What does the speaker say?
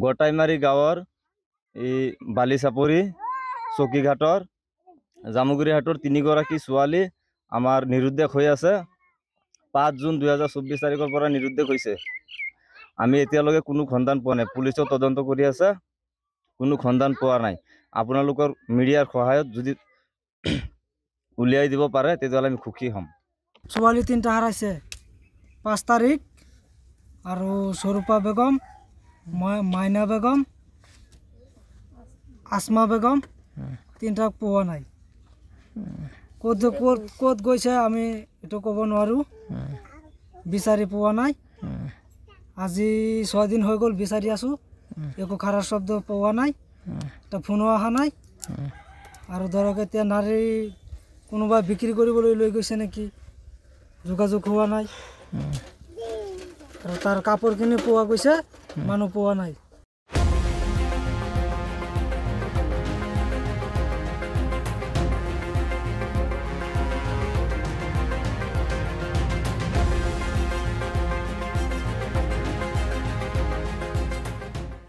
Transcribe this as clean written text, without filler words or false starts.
গটাইমাৰী গাঁৱৰ এই বালিচাপৰি চকীঘাটৰ জামুগুৰিহাটৰ 3গৰাকী ছোৱালী আমাৰ নিৰুদ্দেশ হৈ আছে। 5 জুন 2024 তাৰিখৰ পৰা নিৰুদ্দেশ হৈছে। আমি এতিয়ালৈকে কোনো সন্ধান পোৱা নাই। পুলিচৰ তদন্ত কৰি আছে, কোনো সন্ধান পোৱা নাই। আপোনালোকৰ মিডিয়াৰ সহায়ত যদি উলিয়াই দিব পাৰে তেতিয়াহ'লে আমি সুখী হ'ম। ছোৱালী 3টা হাৰাইছে, 5 তাৰিখ আৰু স্বৰূপা বেগম, মাইনা বেগম, আসমা বেগম, 3টাক পোৱা নাই। ক'ত গৈছে আমি এইটো ক'ব নোৱাৰোঁ। বিচাৰি পোৱা নাই। আজি 6 দিন হৈ গ'ল বিচাৰি আছোঁ, একো খাৰাপ শব্দ পোৱা নাই, এটা ফোনো অহা নাই। আৰু ধৰক এতিয়া নাৰী কোনোবা বিক্ৰী কৰিবলৈ লৈ গৈছে নেকি, যোগাযোগ হোৱা নাই। আৰু তাৰ কাপোৰখিনি পোৱা গৈছে, মানুহ পোৱা নাই।